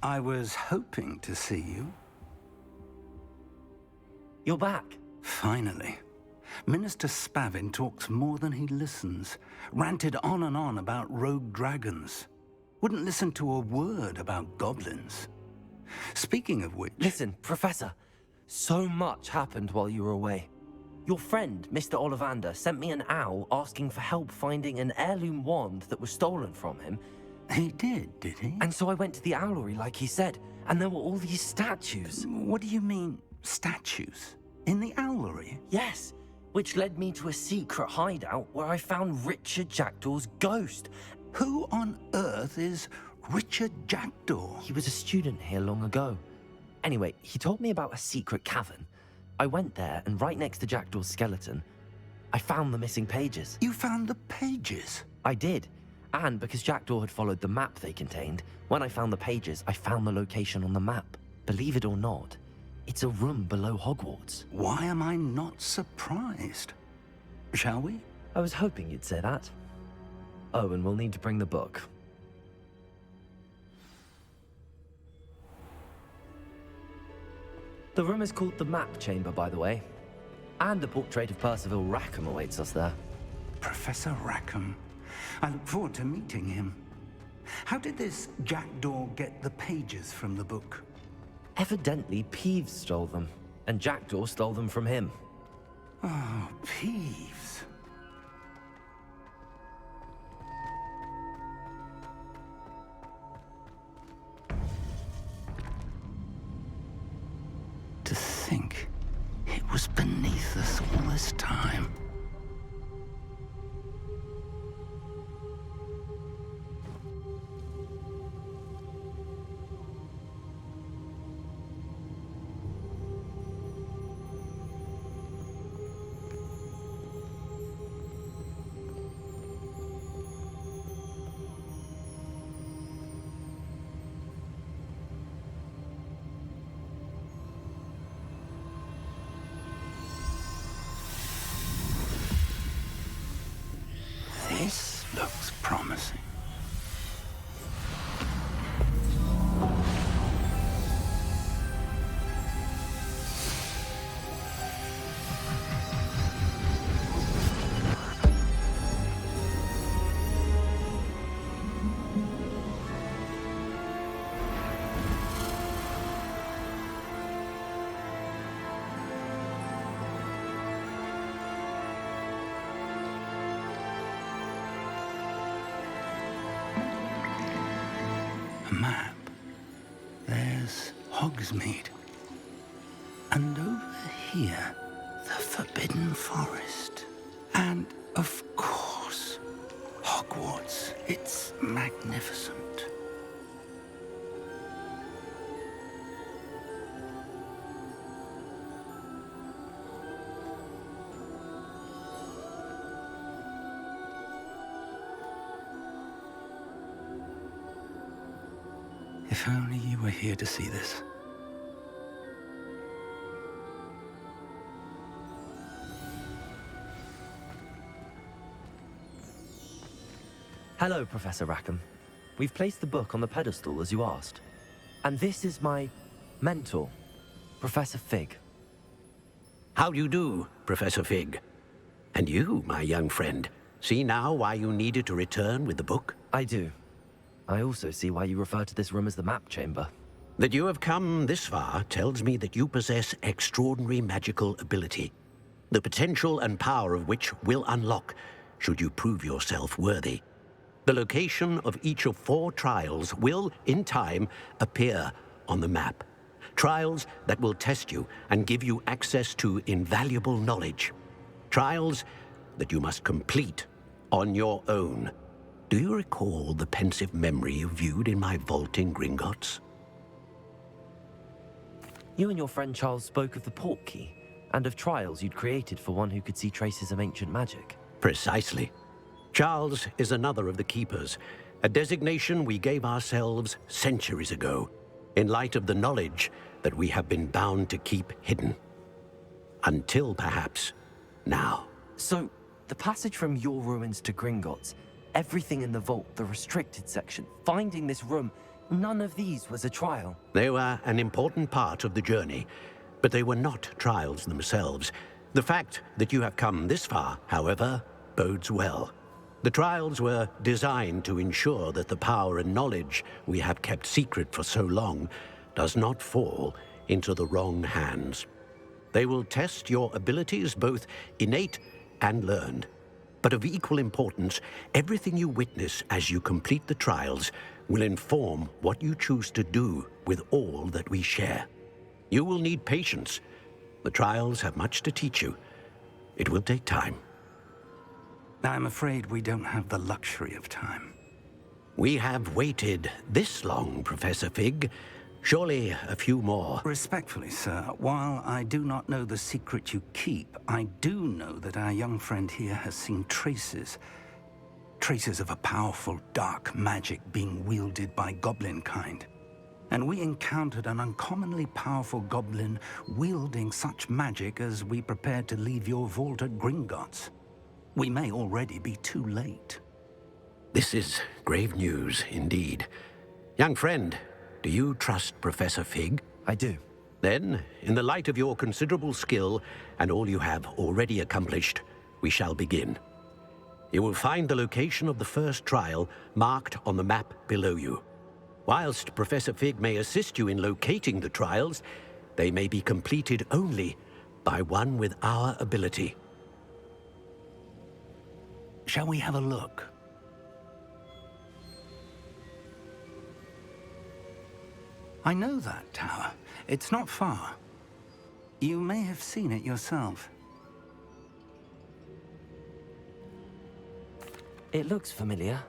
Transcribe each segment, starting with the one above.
I was hoping to see you. You're back. Finally. Minister Spavin talks more than he listens. Ranted on and on about rogue dragons. Wouldn't listen to a word about goblins. Speaking of which... Listen, Professor. So much happened while you were away. Your friend, Mr. Ollivander, sent me an owl asking for help finding an heirloom wand that was stolen from him. He did he? And so I went to the owlery like he said, and there were all these statues. What do you mean, statues? In the owlery? Yes, which led me to a secret hideout where I found Richard Jackdaw's ghost. Who on earth is Richard Jackdaw? He was a student here long ago. Anyway, he told me about a secret cavern. I went there, and right next to Jackdaw's skeleton, I found the missing pages. You found the pages? I did. And because Jackdaw had followed the map they contained, when I found the pages, I found the location on the map. Believe it or not, it's a room below Hogwarts. Why am I not surprised? Shall we? I was hoping you'd say that. Oh, and we'll need to bring the book. The room is called the Map Chamber, by the way. And a portrait of Percival Rackham awaits us there. Professor Rackham. I look forward to meeting him. How did this Jackdaw get the pages from the book? Evidently, Peeves stole them, and Jackdaw stole them from him. Oh, Peeves. To think it was beneath us all this time. This looks promising. Map. There's Hogsmeade. And over here, the Forbidden Forest. And, of course, Hogwarts. It's magnificent. If only you were here to see this. Hello, Professor Rackham. We've placed the book on the pedestal as you asked. And this is my mentor, Professor Fig. How do you do, Professor Fig? And you, my young friend, see now why you needed to return with the book? I do. I also see why you refer to this room as the Map Chamber. That you have come this far tells me that you possess extraordinary magical ability, the potential and power of which will unlock should you prove yourself worthy. The location of each of 4 trials will, in time, appear on the map. Trials that will test you and give you access to invaluable knowledge. Trials that you must complete on your own. Do you recall the pensive memory you viewed in my vault in Gringotts? You and your friend Charles spoke of the Portkey, and of trials you'd created for one who could see traces of ancient magic. Precisely. Charles is another of the Keepers, a designation we gave ourselves centuries ago, in light of the knowledge that we have been bound to keep hidden. Until, perhaps, now. So, the passage from your ruins to Gringotts, everything in the vault, the restricted section, finding this room, None of these was a trial. They were an important part of the journey, but they were not trials themselves. The fact that you have come this far, however, bodes well. The trials were designed to ensure that the power and knowledge we have kept secret for so long does not fall into the wrong hands. They will test your abilities, both innate and learned. But of equal importance, everything you witness as you complete the trials will inform what you choose to do with all that we share. You will need patience. The trials have much to teach you. It will take time. I'm afraid we don't have the luxury of time. We have waited this long, Professor Fig. Surely a few more. Respectfully, sir, while I do not know the secret you keep, I do know that our young friend here has seen traces of a powerful dark magic being wielded by goblin kind. And we encountered an uncommonly powerful goblin wielding such magic as we prepared to leave your vault at Gringotts. We may already be too late. This is grave news indeed. Young friend, do you trust Professor Fig? I do. Then, in the light of your considerable skill and all you have already accomplished, we shall begin. You will find the location of the first trial marked on the map below you. Whilst Professor Fig may assist you in locating the trials, they may be completed only by one with our ability. Shall we have a look? I know that tower. It's not far. You may have seen it yourself. It looks familiar.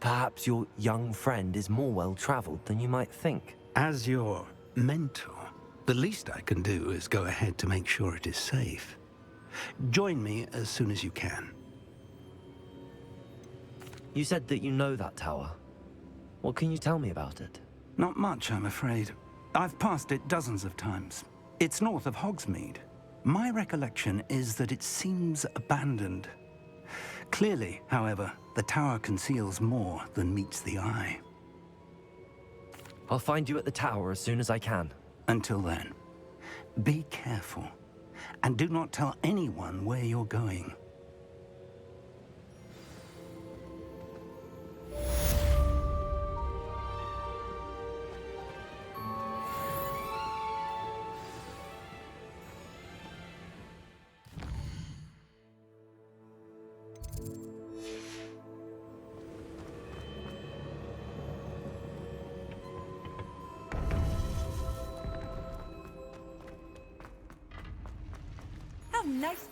Perhaps your young friend is more well-traveled than you might think. As your mentor, the least I can do is go ahead to make sure it is safe. Join me as soon as you can. You said that you know that tower. What can you tell me about it? Not much, I'm afraid. I've passed it dozens of times. It's north of Hogsmeade. My recollection is that it seems abandoned. Clearly, however, the tower conceals more than meets the eye. I'll find you at the tower as soon as I can. Until then, be careful, and do not tell anyone where you're going. How nice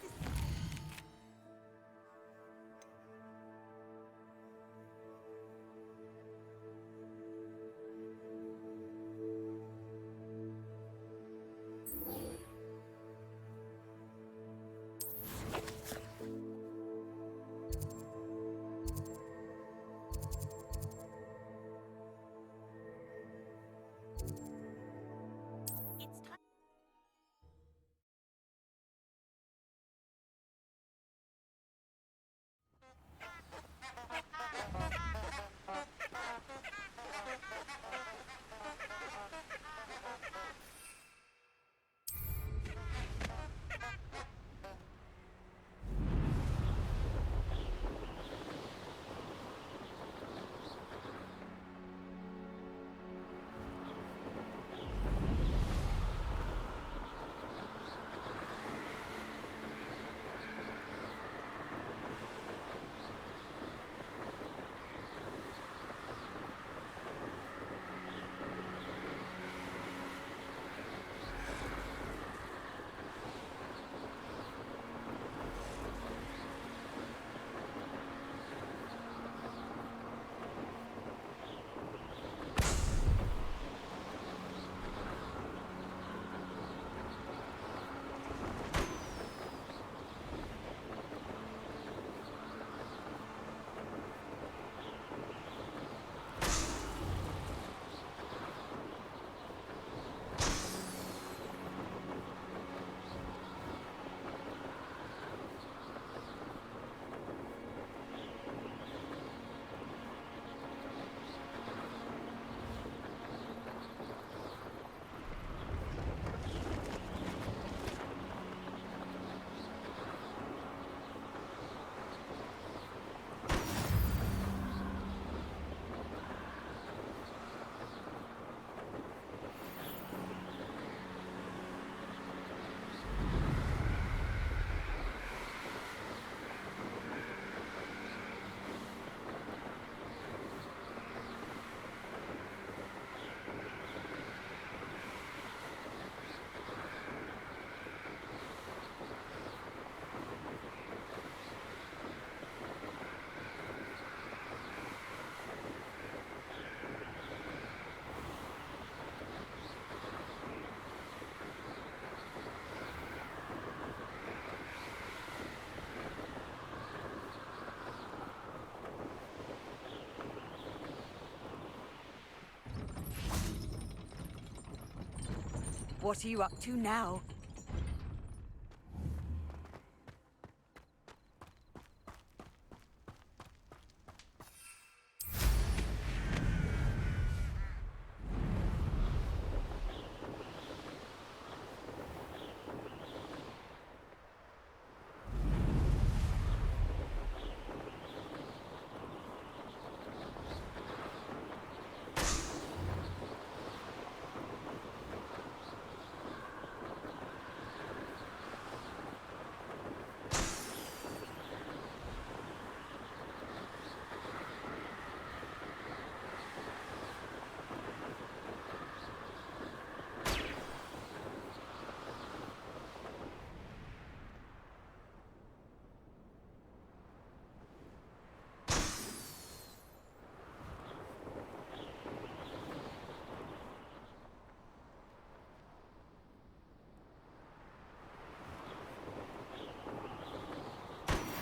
What are you up to now?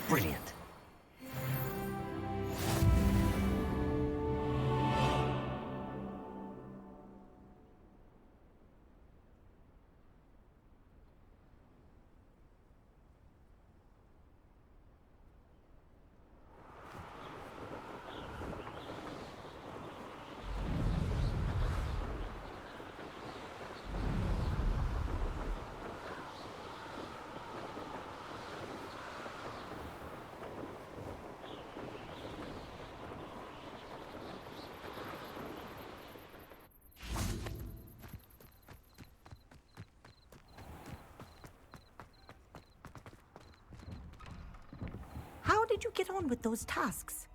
Brilliant. How did you get on with those tasks?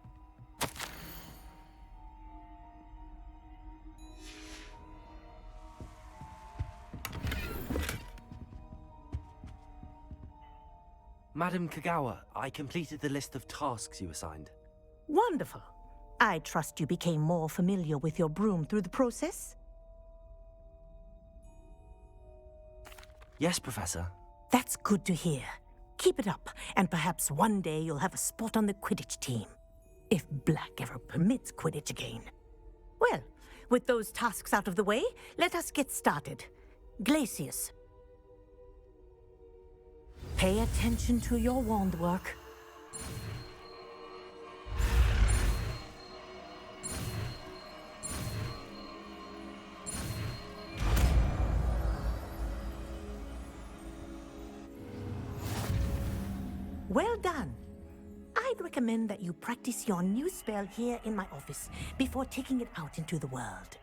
Madam Kagawa, I completed the list of tasks you assigned. Wonderful. I trust you became more familiar with your broom through the process? Yes, Professor. That's good to hear. Keep it up, and perhaps one day you'll have a spot on the Quidditch team. If Black ever permits Quidditch again. Well, with those tasks out of the way, let us get started. Glacius. Pay attention to your wand work. Well done. I'd recommend that you practice your new spell here in my office before taking it out into the world.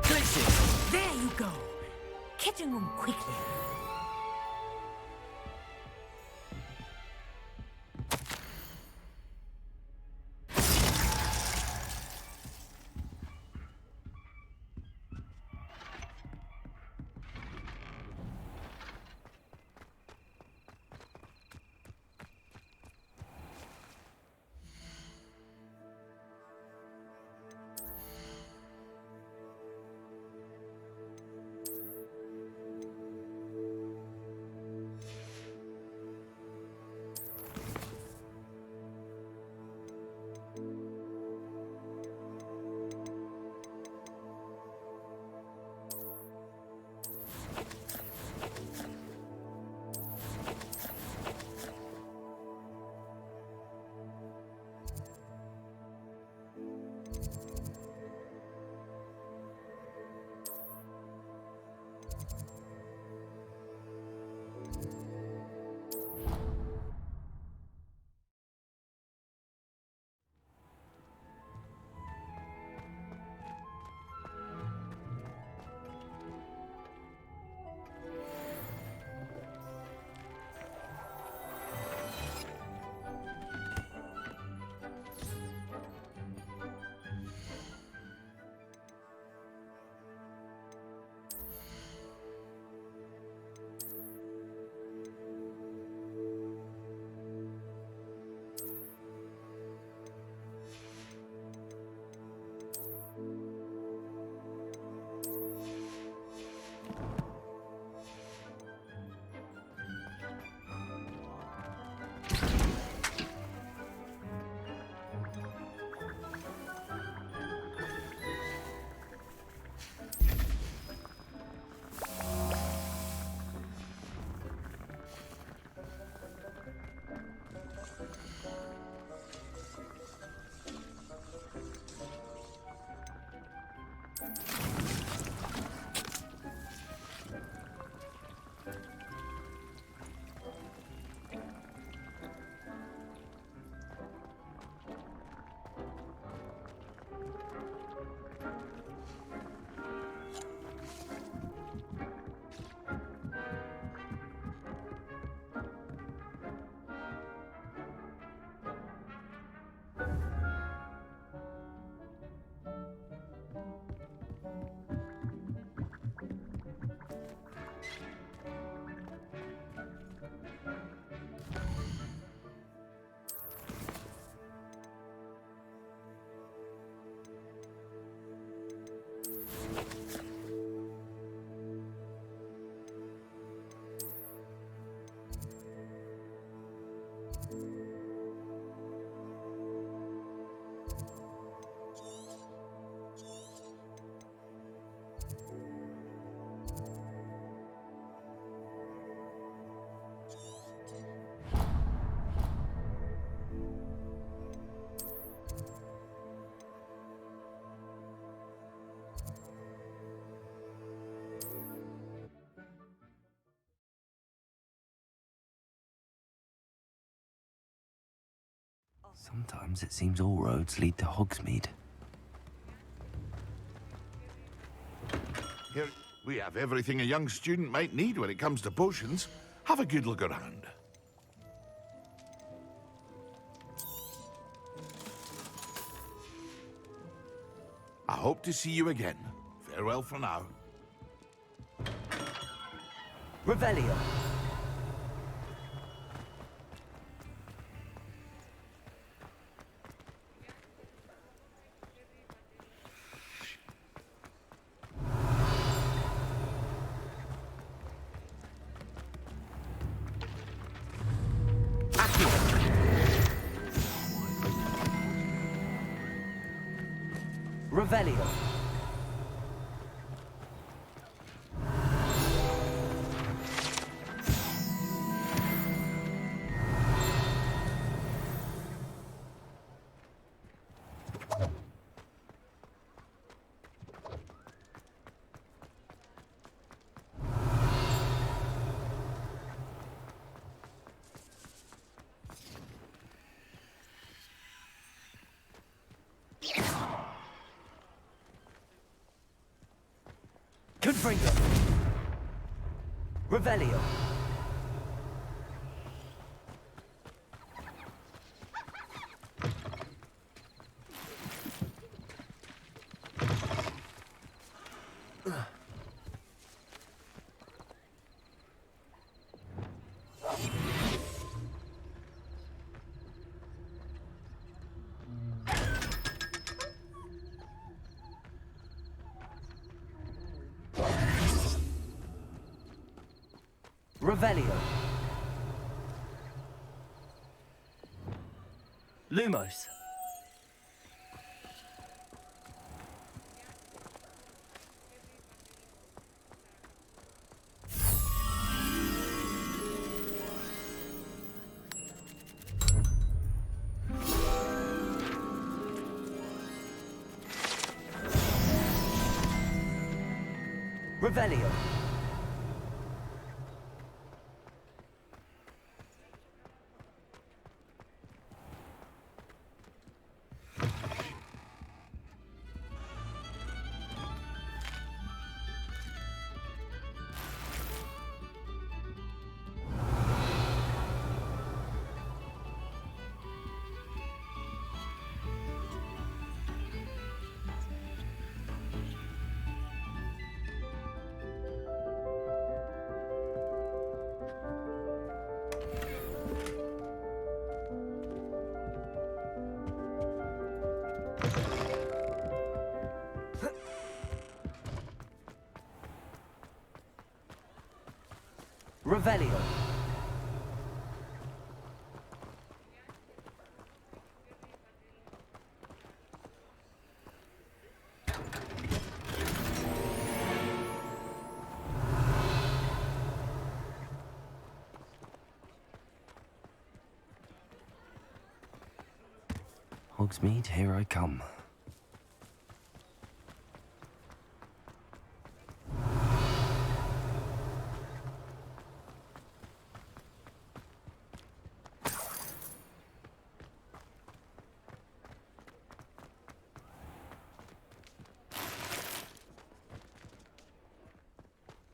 Glacius! There you go. Catching them quickly. Sometimes it seems all roads lead to Hogsmeade. Here, we have everything a young student might need when it comes to potions. Have a good look around. I hope to see you again. Farewell for now. Revelio. Revelio. Confringo. Revelio. Revelio. Lumos. Revelio. Revelio. Hogsmeade, here I come.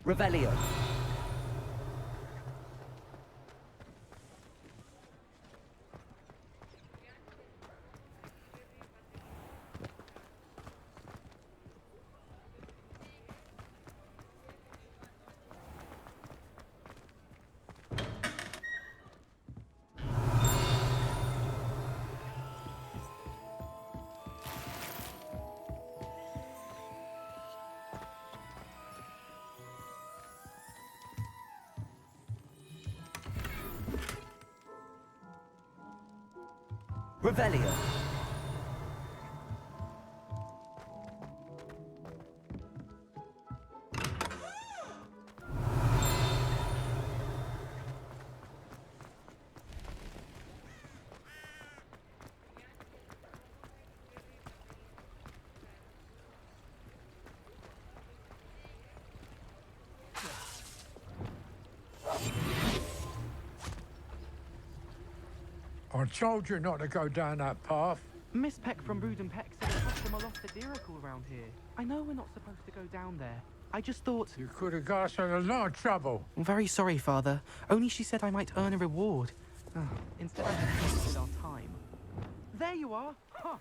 Revelio. Revelio. I told you not to go down that path. Miss Peck from Brood and Peck said a customer lost a deeracle around here. I know we're not supposed to go down there. I just thought... You could have got us in a lot of trouble. I'm very sorry, Father. Only she said I might earn a reward. Instead, I wasted our time. There you are! Huh.